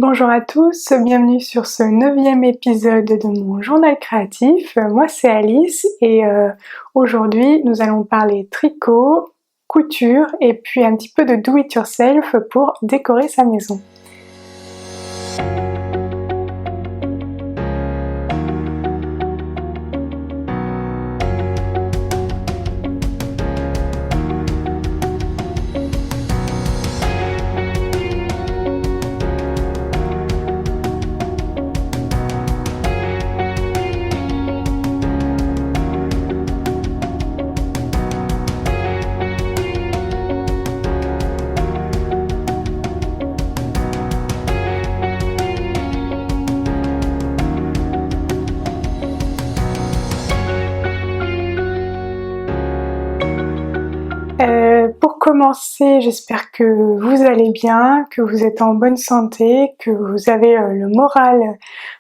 Bonjour à tous, bienvenue sur ce 9e épisode de mon journal créatif. Moi c'est Alice et aujourd'hui nous allons parler tricot, couture et puis un petit peu de do it yourself pour décorer sa maison. Pour commencer, j'espère que vous allez bien, que vous êtes en bonne santé, que vous avez le moral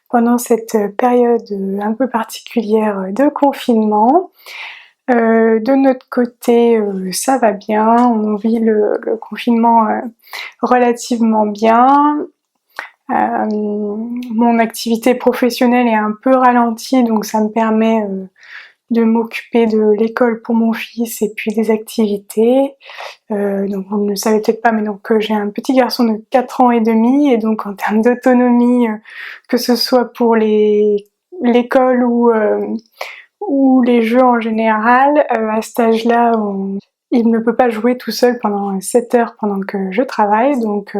pendant cette période un peu particulière de confinement. De notre côté, ça va bien, on vit le confinement relativement bien. Mon activité professionnelle est un peu ralentie, donc ça me permet de m'occuper de l'école pour mon fils et puis des activités. Donc vous ne le savez peut-être pas, mais donc j'ai un petit garçon de 4 ans et demi, et donc en termes d'autonomie, que ce soit pour l'école ou les jeux en général, à cet âge-là, il ne peut pas jouer tout seul pendant 7 heures pendant que je travaille, donc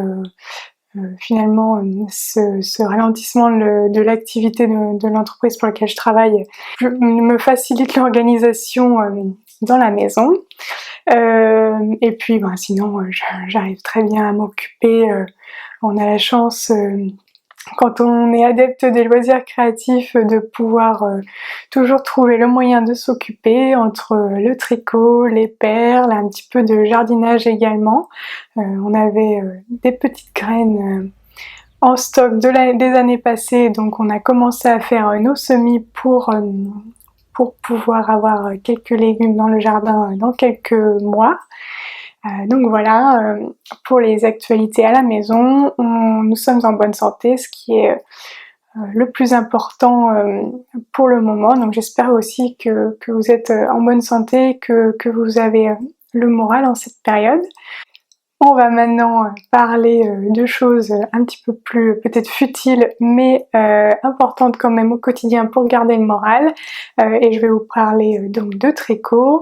finalement ce ralentissement de l'activité de l'entreprise pour laquelle je travaille me facilite l'organisation dans la maison. Et puis sinon j'arrive très bien à m'occuper. On a la chance, quand on est adepte des loisirs créatifs, de pouvoir toujours trouver le moyen de s'occuper entre le tricot, les perles, un petit peu de jardinage également. On avait des petites graines en stock des années passées, donc on a commencé à faire nos semis pour pouvoir avoir quelques légumes dans le jardin dans quelques mois. Donc voilà, pour les actualités à la maison, nous sommes en bonne santé, ce qui est le plus important pour le moment. Donc j'espère aussi que vous êtes en bonne santé, que vous avez le moral en cette période. On va maintenant parler de choses un petit peu plus peut-être futiles, mais importantes quand même au quotidien pour garder le moral. Et je vais vous parler donc de tricot,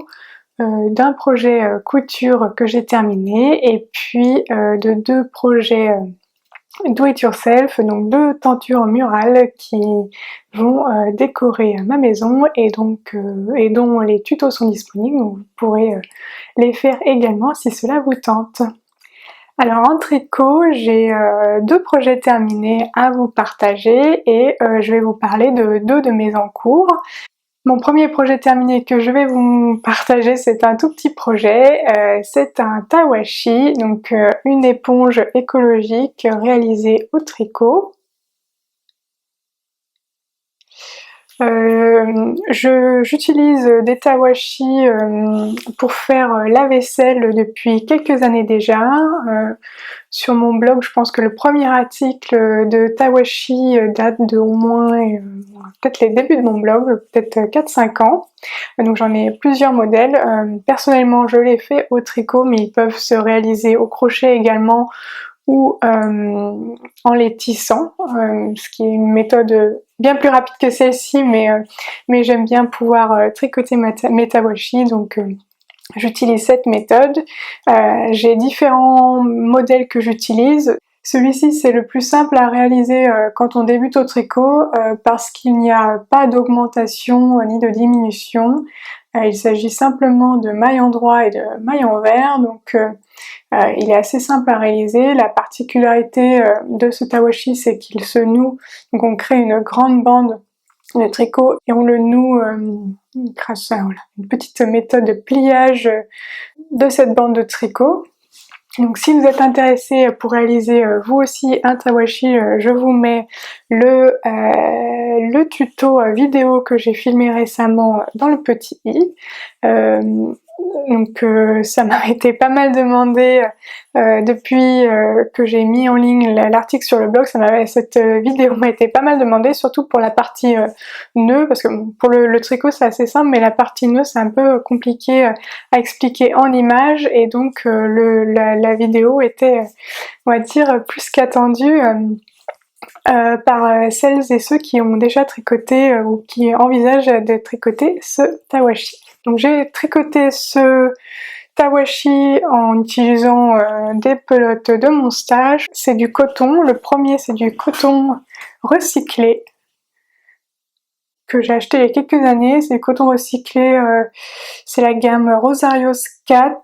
d'un projet couture que j'ai terminé, et puis de 2 projets do it yourself, donc 2 tentures murales qui vont décorer ma maison, et dont les tutos sont disponibles, donc vous pourrez les faire également si cela vous tente. Alors en tricot, j'ai 2 projets terminés à vous partager, et je vais vous parler de 2 de mes en cours. Mon premier projet terminé que je vais vous partager, c'est un tout petit projet, c'est un tawashi, donc une éponge écologique réalisée au tricot. J'utilise des tawashi pour faire la vaisselle depuis quelques années déjà. Sur mon blog, je pense que le premier article de tawashi date de au moins peut-être les débuts de mon blog, peut-être 4-5 ans. Donc j'en ai plusieurs modèles. Personnellement, je les fais au tricot, mais ils peuvent se réaliser au crochet également, ou en les tissant, ce qui est une méthode bien plus rapide que celle-ci, mais j'aime bien pouvoir tricoter mes tawashi, donc j'utilise cette méthode. J'ai différents modèles que j'utilise. Celui-ci, c'est le plus simple à réaliser quand on débute au tricot, parce qu'il n'y a pas d'augmentation ni de diminution. Il s'agit simplement de mailles en droit et de mailles envers, donc il est assez simple à réaliser. La particularité de ce tawashi, c'est qu'il se noue, donc on crée une grande bande de tricot et on le noue grâce à une petite méthode de pliage de cette bande de tricot. Donc si vous êtes intéressé pour réaliser vous aussi un tawashi, je vous mets le tuto vidéo que j'ai filmé récemment dans le petit i. Donc ça m'a été pas mal demandé depuis que j'ai mis en ligne l'article sur le blog. Cette vidéo m'a été pas mal demandée, surtout pour la partie nœud, parce que pour le tricot c'est assez simple, mais la partie nœud c'est un peu compliqué à expliquer en images, et donc la vidéo était, on va dire, plus qu'attendue par celles et ceux qui ont déjà tricoté ou qui envisagent de tricoter ce tawashi. Donc j'ai tricoté ce tawashi en utilisant des pelotes de mon stage. C'est du coton. Le premier, c'est du coton recyclé que j'ai acheté il y a quelques années. C'est du coton recyclé, c'est la gamme Rosario Scat.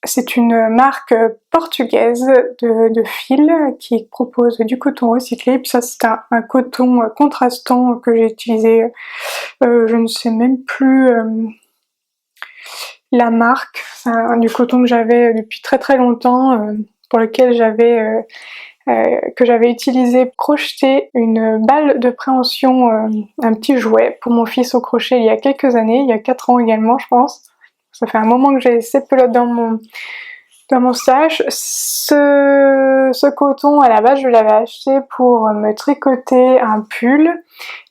C'est une marque portugaise de fil qui propose du coton recyclé. Puis ça, c'est un coton contrastant que j'ai utilisé, je ne sais même plus la marque. C'est du coton que j'avais depuis très très longtemps, pour lequel que j'avais utilisé pour crocheter une balle de préhension, un petit jouet pour mon fils au crochet il y a quelques années, il y a 4 ans également je pense. Ça fait un moment que j'ai ces pelotes dans mon stage. Ce coton, à la base, je l'avais acheté pour me tricoter un pull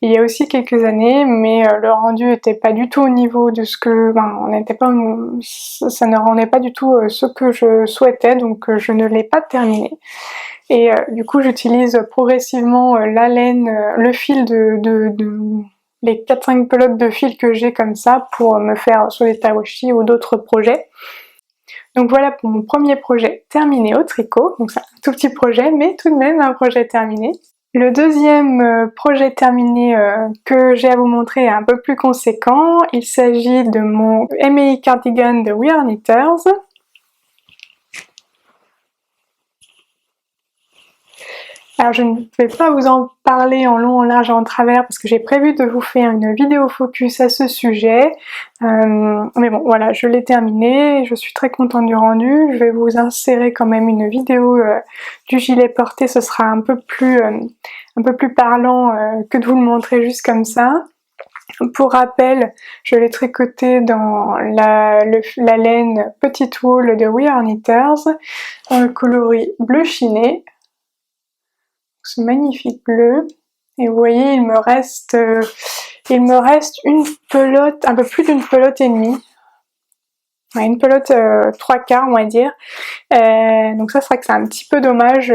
il y a aussi quelques années, mais le rendu était pas du tout au niveau de ce que... ça ne rendait pas du tout ce que je souhaitais, donc je ne l'ai pas terminé. Et du coup, j'utilise progressivement la laine, le fil les 4-5 pelotes de fil que j'ai comme ça pour me faire soit des tawashi ou d'autres projets. Donc voilà pour mon premier projet terminé au tricot. Donc c'est un tout petit projet, mais tout de même un projet terminé. Le deuxième projet terminé que j'ai à vous montrer est un peu plus conséquent. Il s'agit de mon MAI Cardigan de We Are Knitters. Alors je ne vais pas vous en parler en long, en large et en travers parce que j'ai prévu de vous faire une vidéo focus à ce sujet. Mais bon voilà, je l'ai terminé, je suis très contente du rendu. Je vais vous insérer quand même une vidéo du gilet porté, ce sera un peu plus parlant que de vous le montrer juste comme ça. Pour rappel, je l'ai tricoté dans la laine Petite Wool de We Are Knitters, dans le coloris bleu chiné. Ce magnifique bleu, et vous voyez il me reste une pelote, un peu plus d'une pelote et demie, ouais, une pelote 3/4 on va dire, donc ça c'est vrai que c'est un petit peu dommage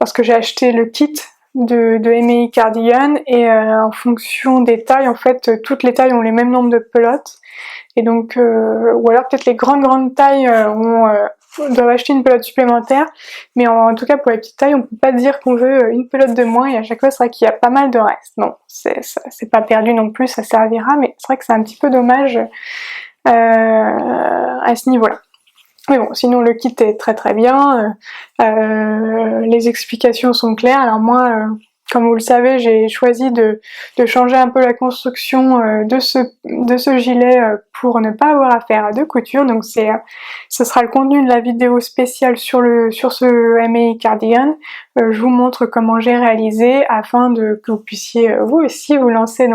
parce que j'ai acheté le kit de MAI Cardigan et en fonction des tailles, en fait toutes les tailles ont les mêmes nombres de pelotes, et donc ou alors peut-être les grandes tailles doivent acheter une pelote supplémentaire, mais en tout cas pour les petites tailles on peut pas dire qu'on veut une pelote de moins, et à chaque fois c'est vrai qu'il y a pas mal de restes. Bon, c'est pas perdu non plus, ça servira, mais c'est vrai que c'est un petit peu dommage à ce niveau là. Mais bon, sinon le kit est très très bien, les explications sont claires. Alors moi, comme vous le savez, j'ai choisi de changer un peu la construction de ce gilet pour ne pas avoir à faire de couture. Donc ce sera le contenu de la vidéo spéciale sur ce MAI Cardigan. Je vous montre comment j'ai réalisé afin que vous puissiez vous aussi vous lancer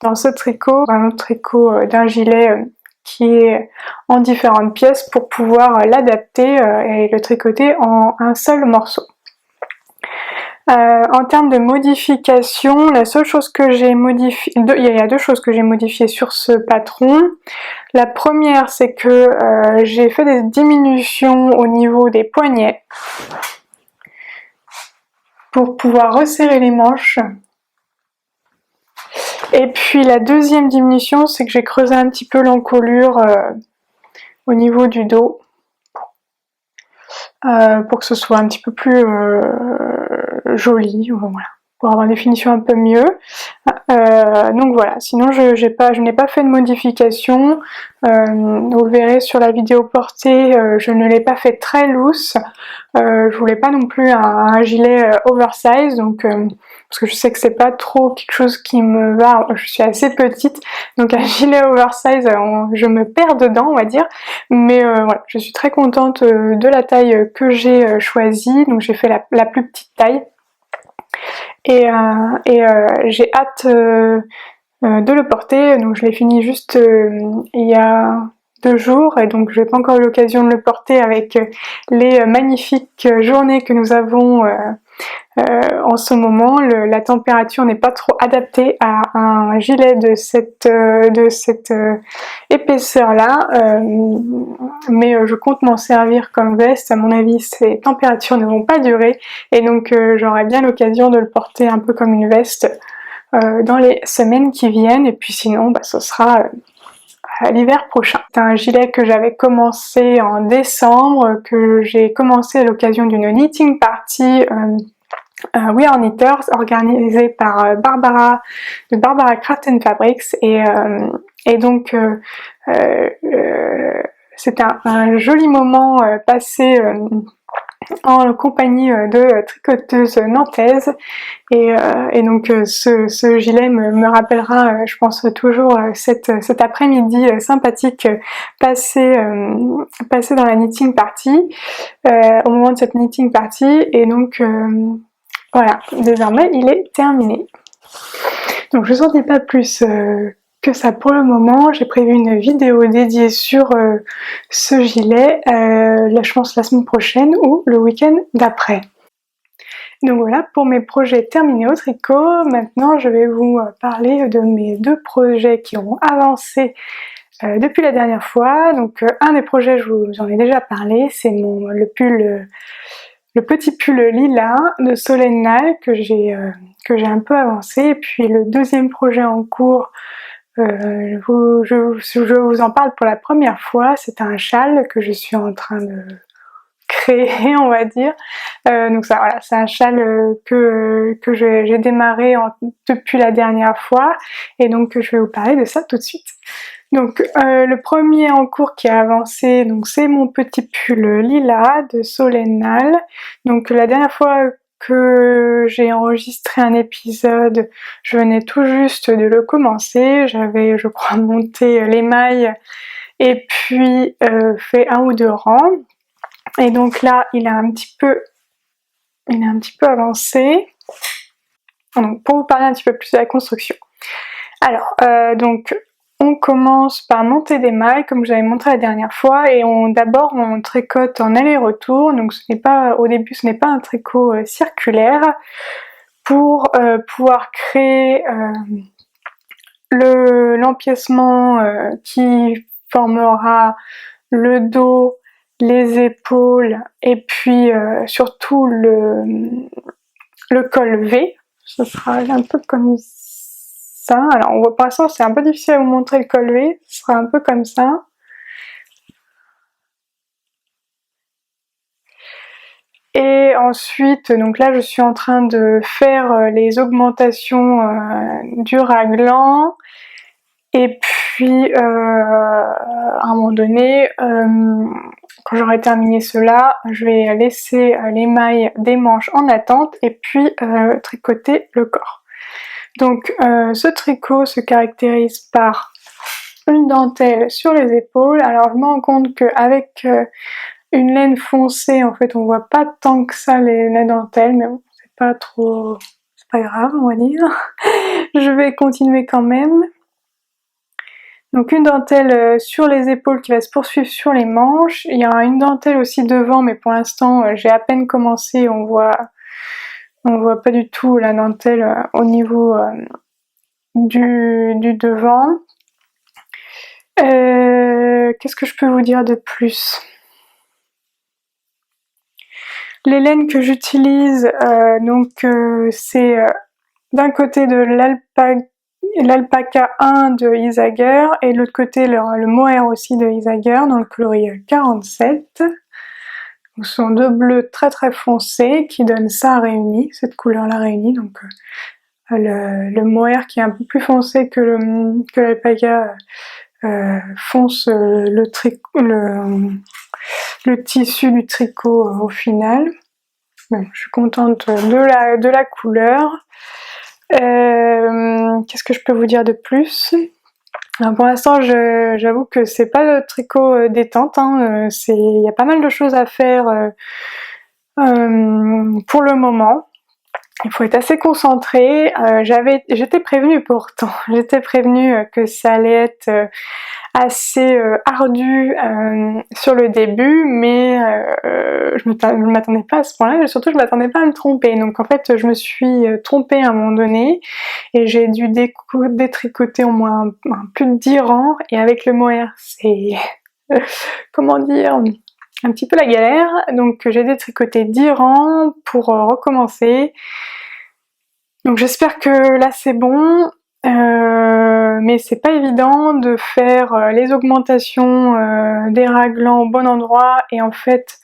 dans ce tricot, un autre tricot d'un gilet qui est en différentes pièces pour pouvoir l'adapter et le tricoter en un seul morceau. En termes de modification, la seule chose que j'ai modifiée, il y a 2 choses que j'ai modifiées sur ce patron. La première, c'est que j'ai fait des diminutions au niveau des poignets pour pouvoir resserrer les manches. Et puis la deuxième diminution, c'est que j'ai creusé un petit peu l'encolure au niveau du dos pour que ce soit un petit peu plus joli, voilà, pour avoir une définition un peu mieux. Donc voilà, sinon je n'ai pas fait de modification. Vous le verrez sur la vidéo portée, je ne l'ai pas fait très loose. Je voulais pas non plus un gilet oversize, donc parce que je sais que c'est pas trop quelque chose qui me va. Je suis assez petite, donc un gilet oversize, je me perds dedans, on va dire. Mais voilà, je suis très contente de la taille que j'ai choisie. Donc j'ai fait la plus petite taille. Et j'ai hâte de le porter. Donc je l'ai fini juste il y a 2 jours et donc je n'ai pas encore eu l'occasion de le porter avec les magnifiques journées que nous avons en ce moment. La température n'est pas trop adaptée à un gilet de cette épaisseur là, mais je compte m'en servir comme veste. À mon avis ces températures ne vont pas durer et donc j'aurai bien l'occasion de le porter un peu comme une veste dans les semaines qui viennent, et puis sinon ce sera à l'hiver prochain. C'est un gilet que j'avais commencé en décembre, que j'ai commencé à l'occasion d'une knitting party We Are Knitters organisée par Barbara de Barbara Craft & Fabrics, et donc c'était un joli moment passé en compagnie de tricoteuses nantaises, et donc ce gilet me rappellera, je pense toujours, cet après-midi sympathique passé dans la knitting party, au moment de cette knitting party, et donc voilà, désormais il est terminé. Donc je ne sentais pas plus que ça pour le moment. J'ai prévu une vidéo dédiée sur ce gilet, là je pense la semaine prochaine ou le week-end d'après. Donc voilà pour mes projets terminés au tricot. Maintenant je vais vous parler de mes 2 projets qui ont avancé depuis la dernière fois. Donc un des projets, je vous en ai déjà parlé, c'est le petit pull lilas de Solennal que j'ai un peu avancé. Et puis le deuxième projet en cours, je vous en parle pour la première fois, c'est un châle que je suis en train de créer, on va dire. Donc ça, voilà, c'est un châle que j'ai démarré depuis la dernière fois, et donc je vais vous parler de ça tout de suite. Donc le premier en cours qui a avancé, donc c'est mon petit pull lilas de Solennal. Donc la dernière fois que j'ai enregistré un épisode, je venais tout juste de le commencer. J'avais, je crois, monté les mailles et puis fait 1 ou 2 rangs. Et donc là, il a un petit peu avancé. Donc pour vous parler un petit peu plus de la construction. Alors, donc on commence par monter des mailles comme j'avais montré la dernière fois, et d'abord on tricote en aller-retour. Donc au début ce n'est pas un tricot circulaire, pour pouvoir créer l'empiècement qui formera le dos, les épaules, et puis surtout le col V. Ce sera un peu comme ça. Alors on voit, pour l'instant c'est un peu difficile à vous montrer le col V, ce sera un peu comme ça. Et ensuite, donc là je suis en train de faire les augmentations du raglan, et puis à un moment donné, quand j'aurai terminé cela, je vais laisser les mailles des manches en attente, et puis tricoter le corps. Donc ce tricot se caractérise par une dentelle sur les épaules. Alors je me rends compte qu'avec une laine foncée, en fait on voit pas tant que ça la dentelle, mais bon, c'est pas grave, on va dire. Je vais continuer quand même. Donc une dentelle sur les épaules qui va se poursuivre sur les manches. Il y aura une dentelle aussi devant, mais pour l'instant j'ai à peine commencé, on voit pas du tout la dentelle au niveau du devant. Qu'est-ce que je peux vous dire de plus? Les laines que j'utilise, c'est d'un côté de l'alpaca 1 de Isager, et de l'autre côté le mohair aussi de Isager, dans le coloris 47. Donc, ce sont 2 bleus très très foncés qui donnent ça réuni, cette couleur là réunie. Donc le mohair qui est un peu plus foncé que l'alpaca fonce le tissu du tricot au final. Bon, je suis contente de la couleur. Qu'est-ce que je peux vous dire de plus? Alors pour l'instant, j'avoue que c'est pas le tricot détente, hein. Y a pas mal de choses à faire pour le moment. il faut être assez concentré. J'étais prévenue pourtant, j'étais prévenue que ça allait être assez ardu sur le début, mais je m'attendais pas à ce point-là, et surtout je m'attendais pas à me tromper. Donc en fait je me suis trompée à un moment donné et j'ai dû détricoter au moins plus de 10 rangs, et avec le mohair c'est comment dire, un petit peu la galère. Donc j'ai détricoté 10 rangs pour recommencer. Donc j'espère que là c'est bon. Mais c'est pas évident de faire les augmentations des raglans au bon endroit, et en fait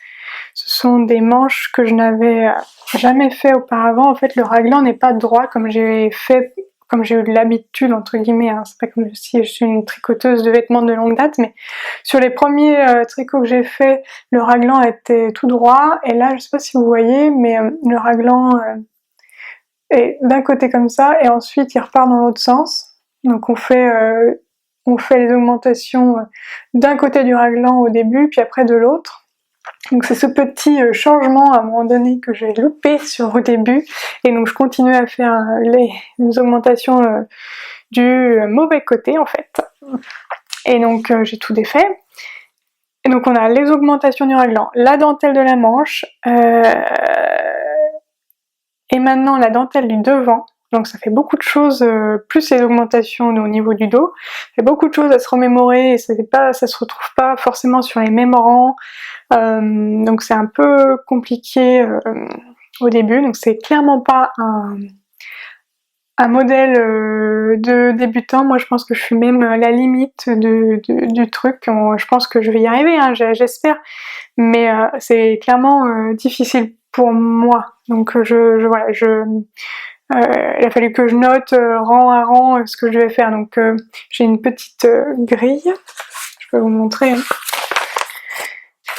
ce sont des manches que je n'avais jamais fait auparavant. En fait le raglan n'est pas droit comme j'ai eu de l'habitude entre guillemets, hein. C'est pas comme si je suis une tricoteuse de vêtements de longue date, mais sur les premiers tricots que j'ai fait, le raglan était tout droit, et là je sais pas si vous voyez, mais le raglan est d'un côté comme ça, et ensuite il repart dans l'autre sens. Donc on fait les augmentations d'un côté du raglan au début, puis après de l'autre. Donc c'est ce petit changement à un moment donné que j'ai loupé au début, et donc je continue à faire les augmentations du mauvais côté en fait. Et donc j'ai tout défait. Et donc on a les augmentations du raglan, la dentelle de la manche, et maintenant la dentelle du devant. Donc ça fait beaucoup de choses, plus les augmentations au niveau du dos, ça fait beaucoup de choses à se remémorer, et ça se retrouve pas forcément sur les mêmes rangs, donc c'est un peu compliqué au début. Donc c'est clairement pas un modèle de débutant. Moi je pense que je suis même à la limite du truc. Je pense que je vais y arriver, hein, j'espère, mais c'est clairement difficile pour moi. Donc voilà, il a fallu que je note rang à rang ce que je vais faire. Donc j'ai une petite grille, je peux vous montrer.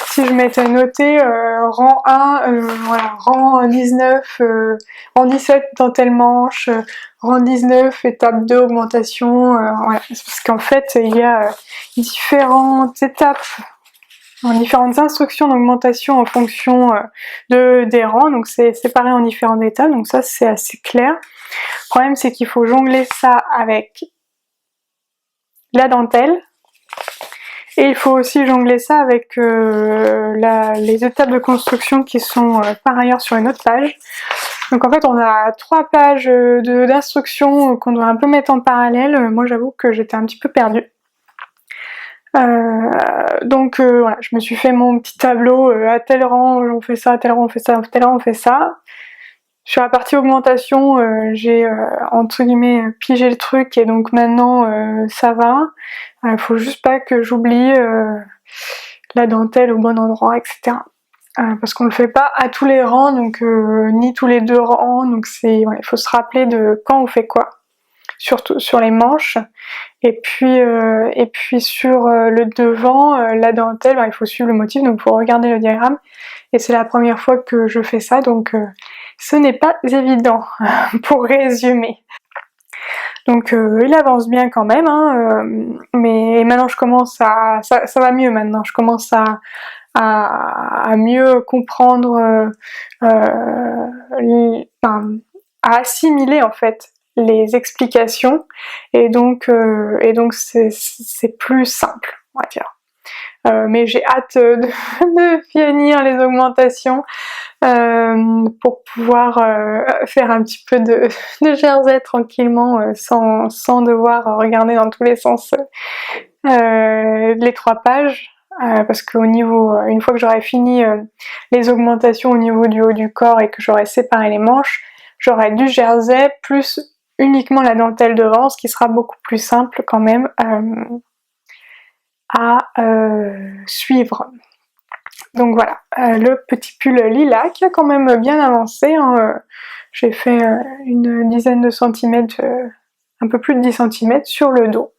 Si je m'étais noté rang 1, voilà, rang 19, rang 17 dentelle manche, rang 19 étape 2 augmentation, voilà. C'est parce qu'en fait il y a différentes étapes, différentes instructions d'augmentation en fonction des rangs, donc c'est séparé en différentes étapes, donc ça c'est assez clair. Le problème c'est qu'il faut jongler ça avec la dentelle, et il faut aussi jongler ça avec les étapes de construction qui sont par ailleurs sur une autre page. Donc en fait on a 3 pages d'instructions qu'on doit un peu mettre en parallèle. Moi j'avoue que j'étais un petit peu perdue. Donc voilà, je me suis fait mon petit tableau, à tel rang on fait ça, à tel rang on fait ça, à tel rang on fait ça. Sur la partie augmentation, j'ai entre guillemets pigé le truc, et donc maintenant ça va. Faut juste pas que j'oublie la dentelle au bon endroit, etc. Parce qu'on le fait pas à tous les rangs, donc ni tous les 2 rangs, donc voilà, il faut se rappeler de quand on fait quoi. Surtout sur les manches, et puis sur le devant, la dentelle, il faut suivre le motif, donc il faut regarder le diagramme, et c'est la première fois que je fais ça, donc ce n'est pas évident pour résumer. Donc il avance bien quand même, hein, mais maintenant je commence ça va mieux maintenant, je commence à mieux comprendre, à assimiler en fait les explications, et donc c'est plus simple, on va dire. Mais j'ai hâte de finir les augmentations pour pouvoir faire un petit peu de jersey tranquillement, sans devoir regarder dans tous les sens les 3 pages. Parce qu'au niveau, une fois que j'aurai fini les augmentations au niveau du haut du corps et que j'aurai séparé les manches, j'aurai du jersey plus uniquement la dentelle devant, ce qui sera beaucoup plus simple quand même à suivre. Donc voilà, le petit pull lilas qui a quand même bien avancé, hein, j'ai fait une dizaine de centimètres, un peu plus de 10 cm sur le dos.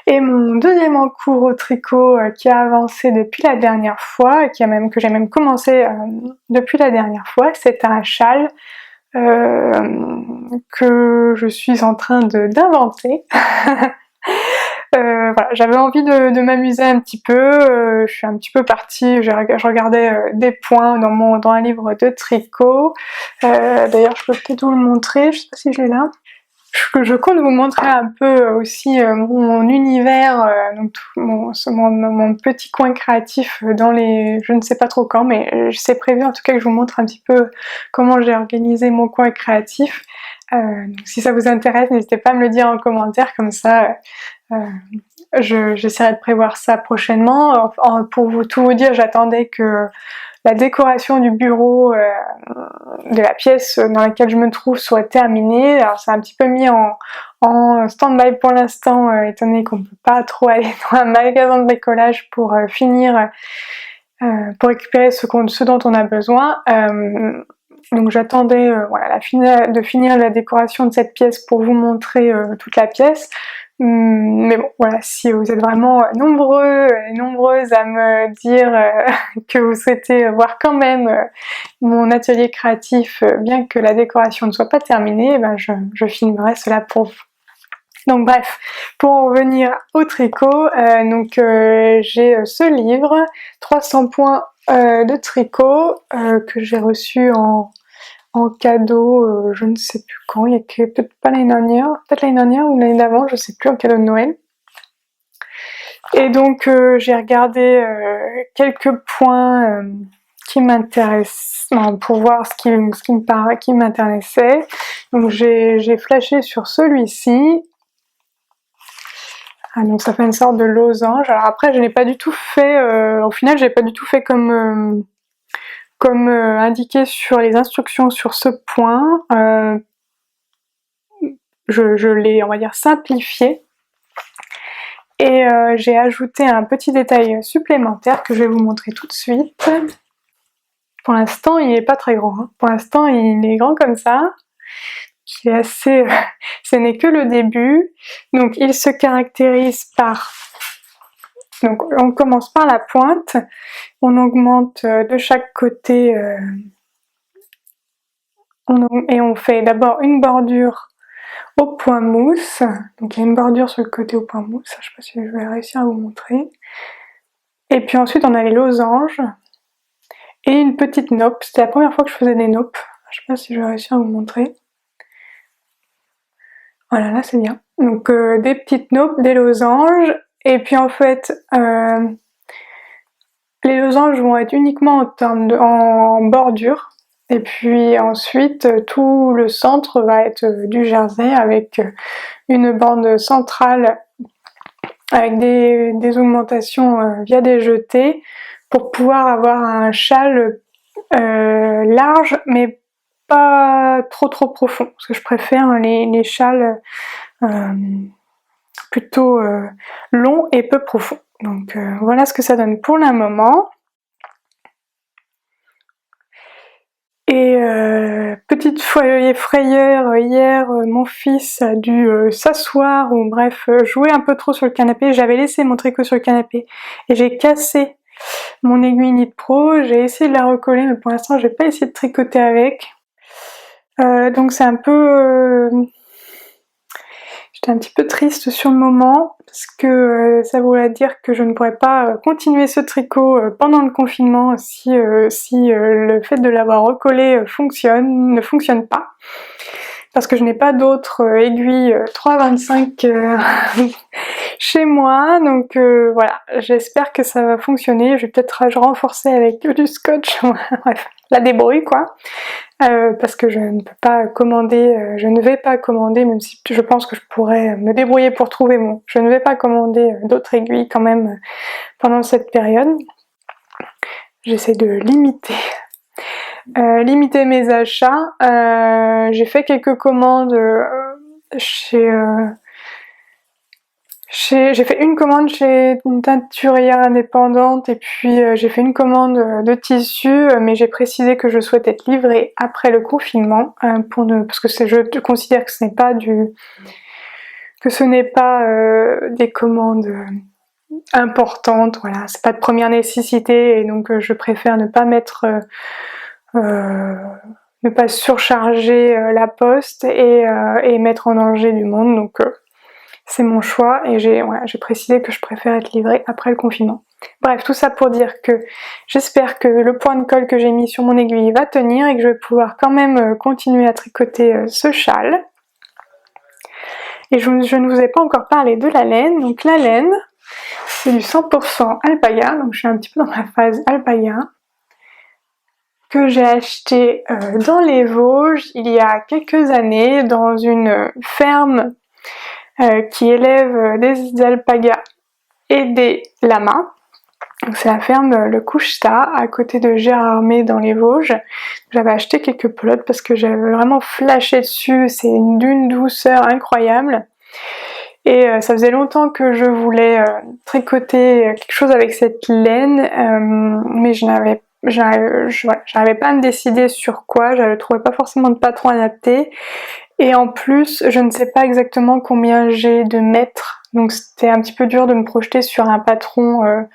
Et mon deuxième en cours au tricot qui a avancé depuis la dernière fois, et que j'ai même commencé depuis la dernière fois, c'est un châle que je suis en train d'inventer. Voilà, j'avais envie de m'amuser un petit peu, je suis un petit peu partie, je regardais des points dans un livre de tricot. D'ailleurs je peux peut-être vous le montrer, je sais pas si je l'ai là. Je compte vous montrer un peu aussi mon univers, donc mon petit coin créatif dans les... je ne sais pas trop quand, mais c'est prévu en tout cas que je vous montre un petit peu comment j'ai organisé mon coin créatif. Donc si ça vous intéresse, n'hésitez pas à me le dire en commentaire, comme ça j'essaierai de prévoir ça prochainement. Pour tout vous dire, j'attendais que la décoration du bureau, de la pièce dans laquelle je me trouve soit terminée. Alors c'est un petit peu mis en stand-by pour l'instant, étant donné qu'on ne peut pas trop aller dans un magasin de bricolage pour finir, pour récupérer ce dont on a besoin. Donc j'attendais voilà, de finir la décoration de cette pièce pour vous montrer toute la pièce. Mais bon, voilà, si vous êtes vraiment nombreux et nombreuses à me dire que vous souhaitez voir quand même mon atelier créatif, bien que la décoration ne soit pas terminée, ben je filmerai cela pour vous. Donc bref, pour en revenir au tricot, j'ai ce livre, 300 points de tricot, que j'ai reçu en cadeau, je ne sais plus quand, il y a peut-être pas l'année dernière, peut-être l'année dernière ou l'année d'avant, je sais plus, en cadeau de Noël. Et donc j'ai regardé quelques points qui m'intéressent, pour voir ce qui m'intéressait. Donc j'ai flashé sur celui-ci. Ah, donc ça fait une sorte de losange. Alors après je n'ai pas du tout fait, au final j'ai pas du tout fait comme indiqué sur les instructions sur ce point. Je l'ai, on va dire, simplifié. Et j'ai ajouté un petit détail supplémentaire que je vais vous montrer tout de suite. Pour l'instant il n'est pas très grand, hein. Pour l'instant il est grand comme ça. Qui est assez... ce n'est que le début. Donc il se caractérise par... Donc on commence par la pointe, on augmente de chaque côté et on fait d'abord une bordure au point mousse. Donc il y a une bordure sur le côté au point mousse, je sais pas si je vais réussir à vous montrer. Et puis ensuite on a les losanges et une petite nope. C'était la première fois que je faisais des nopes, je sais pas si je vais réussir à vous montrer. Voilà, là c'est bien. Donc des petites nopes, des losanges, et puis en fait les losanges vont être uniquement en bordure, et puis ensuite tout le centre va être du jersey avec une bande centrale avec des augmentations via des jetés pour pouvoir avoir un châle large mais pas trop profond, parce que je préfère les châles plutôt longs et peu profonds. Donc voilà ce que ça donne pour le moment. Et petite frayeur, hier mon fils a dû s'asseoir ou bref jouer un peu trop sur le canapé. J'avais laissé mon tricot sur le canapé et j'ai cassé mon aiguille Knit Pro. J'ai essayé de la recoller mais pour l'instant j'ai pas essayé de tricoter avec. Donc c'est un peu... J'étais un petit peu triste sur le moment parce que ça voulait dire que je ne pourrais pas continuer ce tricot pendant le confinement si le fait de l'avoir recollé ne fonctionne pas. Parce que je n'ai pas d'autres aiguilles 3,25 chez moi, donc voilà, j'espère que ça va fonctionner. Je vais peut-être renforcer avec du scotch, bref, la débrouille quoi. Parce que je ne peux pas commander, je ne vais pas commander, même si je pense que je pourrais me débrouiller pour trouver je ne vais pas commander d'autres aiguilles quand même pendant cette période. J'essaie de limiter mes achats. J'ai fait quelques commandes j'ai fait une commande chez une teinturière indépendante et puis j'ai fait une commande de tissu, mais j'ai précisé que je souhaitais être livrée après le confinement parce que je considère que ce n'est pas des commandes importantes, voilà, c'est pas de première nécessité et donc je préfère ne pas ne pas surcharger la poste et mettre en danger du monde. Donc c'est mon choix et j'ai précisé que je préfère être livrée après le confinement. Bref, tout ça pour dire que j'espère que le point de colle que j'ai mis sur mon aiguille va tenir et que je vais pouvoir quand même continuer à tricoter ce châle. Et je ne vous ai pas encore parlé de la laine. Donc la laine, c'est du 100% alpaga, donc je suis un petit peu dans ma phase alpaga, que j'ai acheté dans les Vosges il y a quelques années dans une ferme qui élève des alpagas et des lamas. C'est la ferme Le Coucheta à côté de Gérardmer dans les Vosges. J'avais acheté quelques pelotes parce que j'avais vraiment flashé dessus, c'est d'une douceur incroyable. Et ça faisait longtemps que je voulais tricoter quelque chose avec cette laine, mais j'arrivais pas à me décider sur quoi, je trouvais pas forcément de patron adapté. Et en plus, je ne sais pas exactement combien j'ai de mètres, donc c'était un petit peu dur de me projeter sur un patron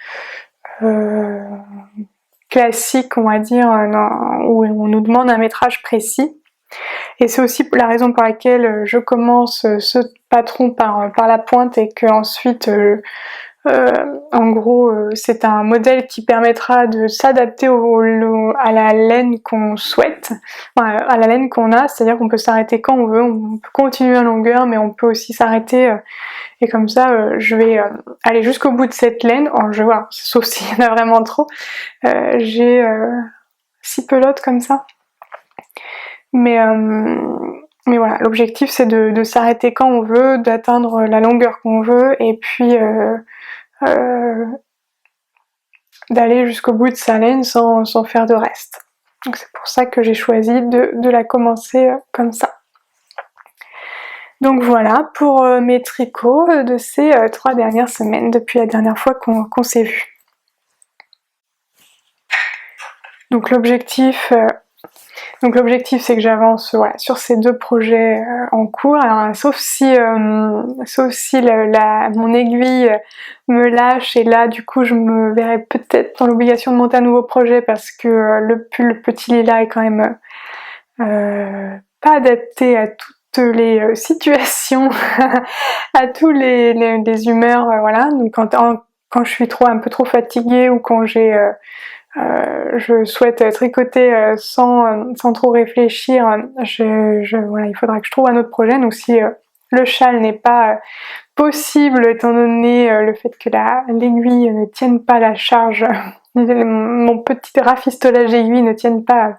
classique, on va dire, où on nous demande un métrage précis. Et c'est aussi la raison pour laquelle je commence ce patron par la pointe et que ensuite, en gros, c'est un modèle qui permettra de s'adapter à la laine qu'on souhaite, enfin, à la laine qu'on a, c'est-à-dire qu'on peut s'arrêter quand on veut, on peut continuer en longueur, mais on peut aussi s'arrêter. Et comme ça, je vais aller jusqu'au bout de cette laine. Oh, je vois, sauf s'il y en a vraiment trop. J'ai 6 pelotes comme ça. Mais voilà, l'objectif c'est de s'arrêter quand on veut, d'atteindre la longueur qu'on veut, et puis d'aller jusqu'au bout de sa laine sans faire de reste. Donc c'est pour ça que j'ai choisi de la commencer comme ça. Donc voilà pour mes tricots de ces 3 dernières semaines, depuis la dernière fois qu'on s'est vu. Donc l'objectif c'est que j'avance sur ces 2 projets en cours. Alors, sauf si mon aiguille me lâche, et là du coup je me verrai peut-être dans l'obligation de monter un nouveau projet parce que le pull petit lilas est quand même pas adapté à toutes les situations, à tous les humeurs, voilà. Donc quand je suis un peu trop fatiguée ou quand je souhaite tricoter sans trop réfléchir, voilà, il faudra que je trouve un autre projet. Donc si le châle n'est pas possible étant donné le fait que l'aiguille ne tienne pas la charge, mon petit rafistolage d'aiguille ne tienne pas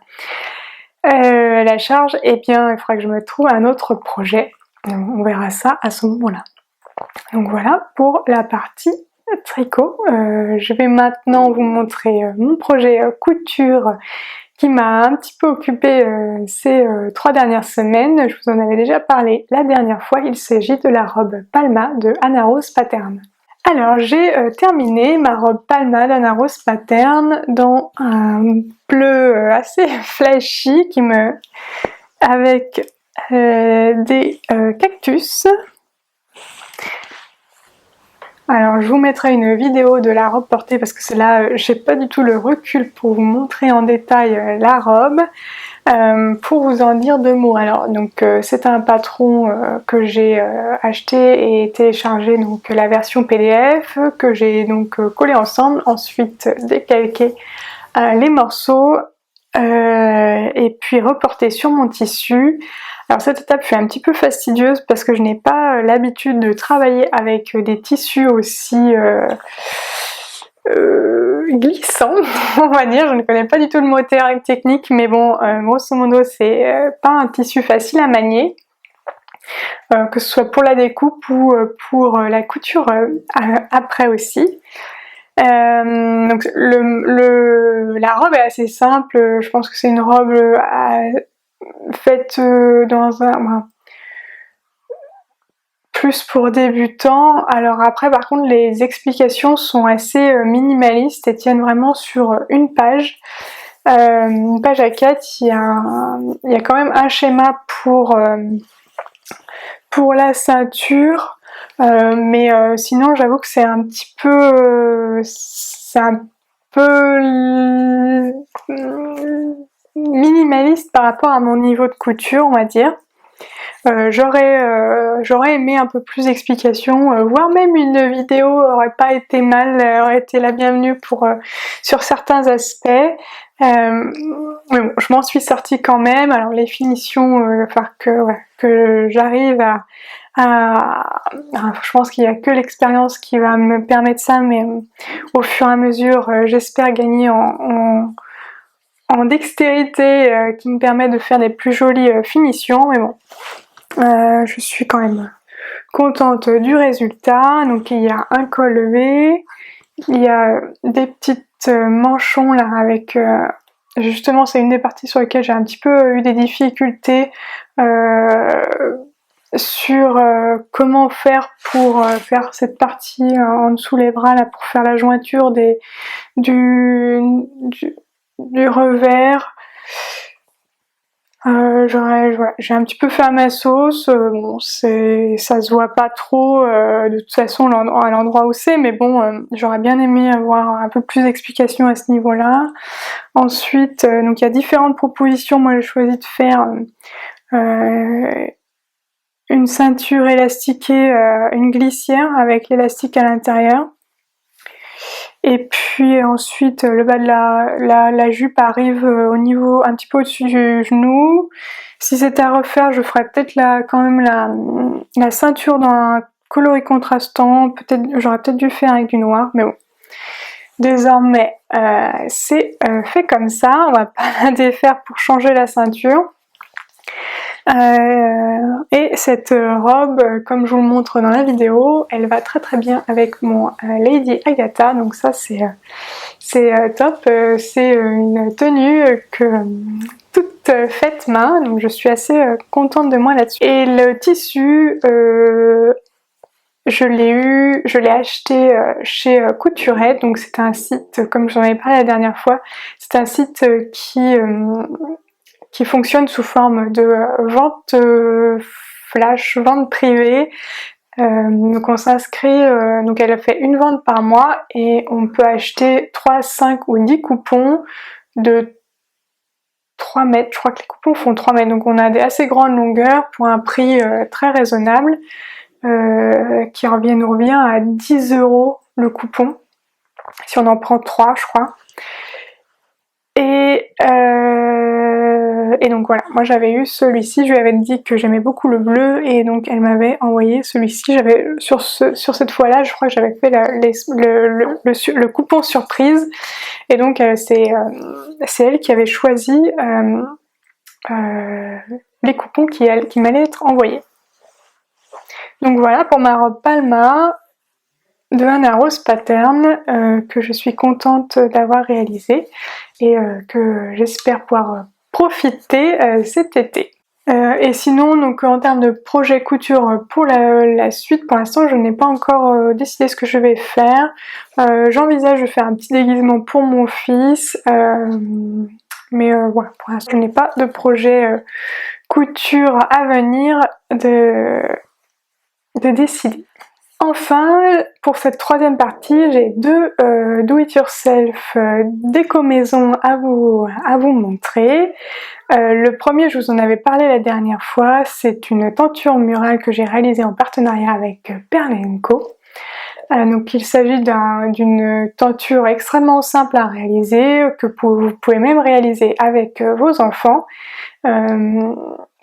la charge, et bien il faudra que je me trouve un autre projet. On verra ça à ce moment-là. Donc voilà pour la partie tricot. Je vais maintenant vous montrer mon projet couture qui m'a un petit peu occupée ces 3 dernières semaines. Je vous en avais déjà parlé la dernière fois. Il s'agit de la robe Palma de Anna Rose Pattern. Alors j'ai terminé ma robe Palma d'Anna Rose Pattern dans un bleu assez flashy avec des cactus. Alors je vous mettrai une vidéo de la robe portée parce que c'est là, j'ai pas du tout le recul pour vous montrer en détail la robe. Pour vous en dire 2 mots. Alors donc c'est un patron que j'ai acheté et téléchargé, donc la version PDF que j'ai donc collé ensemble, ensuite décalqué les morceaux et puis reporté sur mon tissu. Alors cette étape fut un petit peu fastidieuse parce que je n'ai pas l'habitude de travailler avec des tissus aussi glissants, on va dire. Je ne connais pas du tout le mot technique, mais bon, grosso modo c'est pas un tissu facile à manier, que ce soit pour la découpe ou pour la couture après aussi. Donc la robe est assez simple, je pense que c'est une robe faite dans plus pour débutants. Alors après par contre les explications sont assez minimalistes et tiennent vraiment sur une page A4. Il y a quand même un schéma pour la ceinture, mais sinon j'avoue que c'est un peu minimaliste par rapport à mon niveau de couture, on va dire. J'aurais aimé un peu plus d'explications, voire même une vidéo aurait pas été mal, aurait été la bienvenue pour sur certains aspects. Mais bon, je m'en suis sortie quand même. Alors les finitions, il va falloir que j'arrive je pense qu'il n'y a que l'expérience qui va me permettre ça, mais au fur et à mesure, j'espère gagner en dextérité qui me permet de faire des plus jolies finitions. Mais bon, je suis quand même contente du résultat. Donc il y a un col levé, il y a des petites manchons là avec justement c'est une des parties sur lesquelles j'ai un petit peu eu des difficultés sur comment faire pour faire cette partie en dessous les bras là pour faire la jointure du revers. J'ai un petit peu fait à ma sauce, bon ça se voit pas trop de toute façon à l'endroit où c'est, mais bon j'aurais bien aimé avoir un peu plus d'explications à ce niveau-là. Ensuite, donc il y a différentes propositions, moi j'ai choisi de faire une ceinture élastiquée, une glissière avec l'élastique à l'intérieur. Et puis ensuite le bas de la jupe arrive au niveau un petit peu au-dessus du genou. Si c'était à refaire, je ferais peut-être quand même la ceinture dans un coloris contrastant. J'aurais peut-être dû faire avec du noir, mais bon. Désormais, c'est fait comme ça. On va pas la défaire pour changer la ceinture. Et cette robe, comme je vous le montre dans la vidéo, elle va très très bien avec mon Lady Agatha, donc ça c'est top, c'est une tenue toute faite main, donc je suis assez contente de moi là-dessus. Et le tissu, je l'ai acheté chez Couturette, donc c'est un site, comme j'en avais parlé la dernière fois, c'est un site qui fonctionne sous forme de vente flash, vente privée. Donc on s'inscrit, donc elle a fait une vente par mois et on peut acheter 3, 5 ou 10 coupons de 3 mètres, je crois que les coupons font 3 mètres, donc on a des assez grandes longueurs pour un prix très raisonnable qui nous revient à 10 € le coupon, si on en prend 3 je crois. Et donc voilà, moi j'avais eu celui-ci, je lui avais dit que j'aimais beaucoup le bleu et donc elle m'avait envoyé celui-ci. J'avais sur cette fois-là, je crois que j'avais fait le coupon surprise et donc c'est elle qui avait choisi les coupons qui m'allaient être envoyés. Donc voilà pour ma robe Palma de Anna Rose Pattern que je suis contente d'avoir réalisé et que j'espère pouvoir profiter cet été. Et sinon, donc en termes de projet couture pour la suite, pour l'instant je n'ai pas encore décidé ce que je vais faire. J'envisage de faire un petit déguisement pour mon fils, mais voilà, pour l'instant je n'ai pas de projet couture à venir de décider. Enfin, pour cette troisième partie, j'ai deux do-it-yourself déco maison à vous montrer. Le premier, je vous en avais parlé la dernière fois, c'est une tenture murale que j'ai réalisée en partenariat avec Perle & Co. Donc il s'agit d'une tenture extrêmement simple à réaliser, que vous pouvez même réaliser avec vos enfants.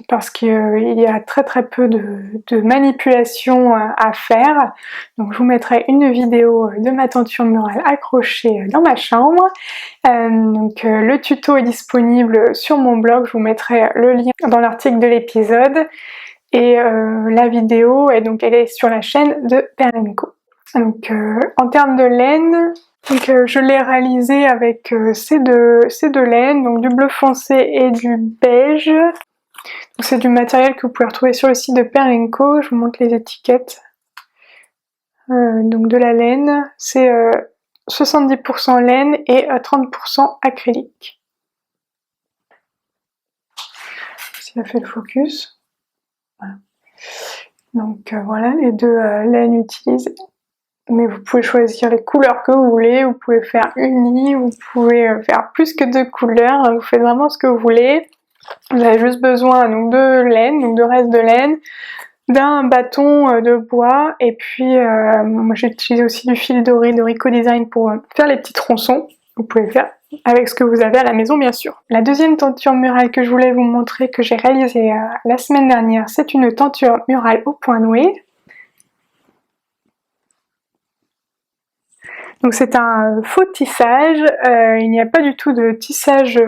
Parce qu'il y a très très peu de manipulations à faire. Donc je vous mettrai une vidéo de ma tenture murale accrochée dans ma chambre. Le tuto est disponible sur mon blog, je vous mettrai le lien dans l'article de l'épisode. Et la vidéo, elle est sur la chaîne de Perle & Co. Donc en termes de laine, je l'ai réalisé avec ces deux laines, donc du bleu foncé et du beige. C'est du matériel que vous pouvez retrouver sur le site de Perle & Co. Je vous montre les étiquettes. Donc de la laine, c'est 70% laine et 30% acrylique. Si ça fait le focus. Voilà. Donc voilà les deux laines utilisées. Mais vous pouvez choisir les couleurs que vous voulez, vous pouvez faire unis, vous pouvez faire plus que 2 couleurs, vous faites vraiment ce que vous voulez. Vous avez juste besoin donc de laine, donc de reste de laine, d'un bâton de bois, et puis moi j'ai utilisé aussi du fil doré de Rico Design pour faire les petits tronçons. Vous pouvez faire avec ce que vous avez à la maison bien sûr. La deuxième tenture murale que je voulais vous montrer, que j'ai réalisée la semaine dernière, c'est une tenture murale au point noué. Donc c'est un faux tissage, il n'y a pas du tout de tissage,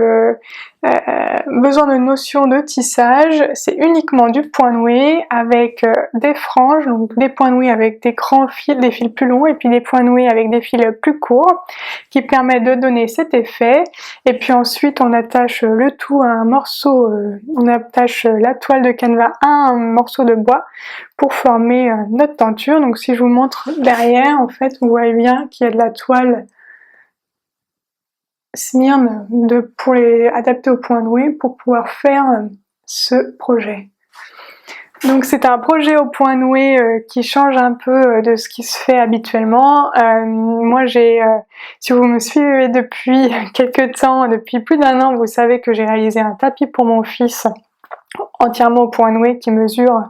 besoin de notion de tissage, c'est uniquement du point noué avec des franges, donc des points noués avec des grands fils, des fils plus longs, et puis des points noués avec des fils plus courts, qui permettent de donner cet effet. Et puis ensuite on attache le tout à un morceau, on attache la toile de canevas à un morceau de bois pour former notre tenture. Donc si je vous montre derrière, en fait, vous voyez bien qu'il y a de la toile Smyrne pour les adapter au point noué pour pouvoir faire ce projet. Donc c'est un projet au point noué qui change un peu de ce qui se fait habituellement. Moi si vous me suivez depuis quelques temps, depuis plus d'1 an, vous savez que j'ai réalisé un tapis pour mon fils entièrement au point noué qui mesure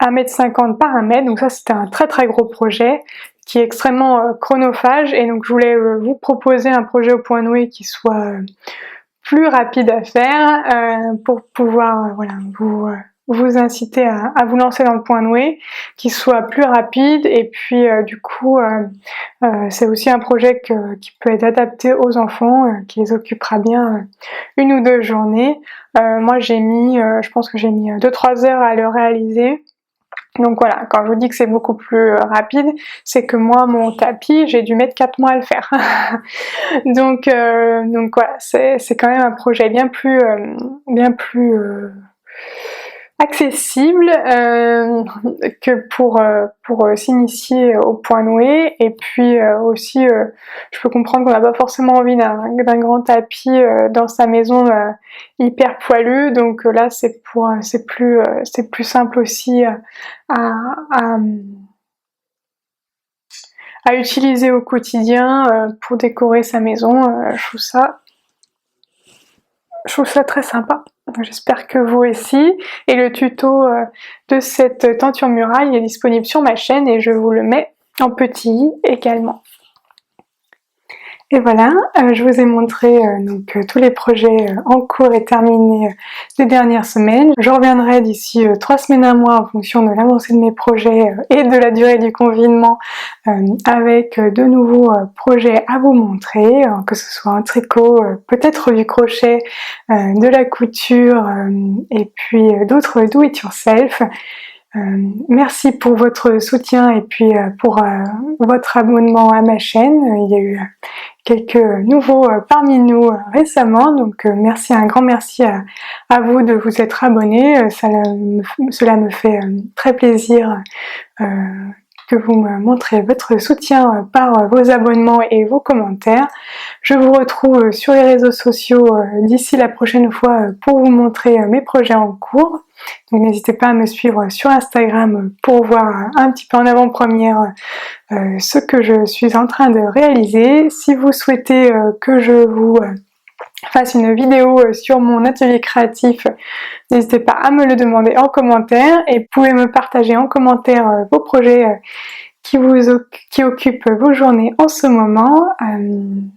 1,50 m par 1 m, donc ça c'était un très gros projet qui est extrêmement chronophage, et donc je voulais vous proposer un projet au point noué qui soit plus rapide à faire pour pouvoir voilà, vous inciter à vous lancer dans le point noué, qui soit plus rapide, et puis du coup c'est aussi un projet qui peut être adapté aux enfants, qui les occupera bien 1 ou 2 journées. Moi j'ai mis, je pense que j'ai mis 2-3 heures à le réaliser. Donc voilà, quand je vous dis que c'est beaucoup plus rapide, c'est que moi, mon tapis, j'ai dû mettre 4 mois à le faire. donc voilà, c'est quand même un projet bien plus accessible que pour s'initier au point noué. Et puis aussi, je peux comprendre qu'on n'a pas forcément envie d'un grand tapis dans sa maison hyper poilu. Donc là, c'est plus simple aussi à utiliser au quotidien pour décorer sa maison. Je trouve ça très sympa. J'espère que vous aussi. Et le tuto de cette tenture murale est disponible sur ma chaîne, et je vous le mets en petit également. Et voilà, je vous ai montré donc tous les projets en cours et terminés des dernières semaines. Je reviendrai d'ici 3 semaines, 1 mois en fonction de l'avancée de mes projets et de la durée du confinement avec de nouveaux projets à vous montrer, que ce soit un tricot, peut-être du crochet, de la couture et puis d'autres do it yourself. Merci pour votre soutien et puis pour votre abonnement à ma chaîne. Il y a eu quelques nouveaux parmi nous récemment, donc merci, un grand merci à vous de vous être abonnés. Cela me fait très plaisir que vous me montrez votre soutien par vos abonnements et vos commentaires. Je vous retrouve sur les réseaux sociaux d'ici la prochaine fois pour vous montrer mes projets en cours. Donc n'hésitez pas à me suivre sur Instagram pour voir un petit peu en avant-première ce que je suis en train de réaliser. Si vous souhaitez que je vous fasse une vidéo sur mon atelier créatif, n'hésitez pas à me le demander en commentaire, et vous pouvez me partager en commentaire vos projets qui occupent vos journées en ce moment.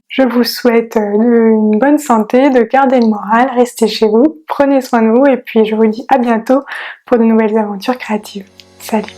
Je vous souhaite une bonne santé, de garder le moral, restez chez vous, prenez soin de vous, et puis je vous dis à bientôt pour de nouvelles aventures créatives. Salut!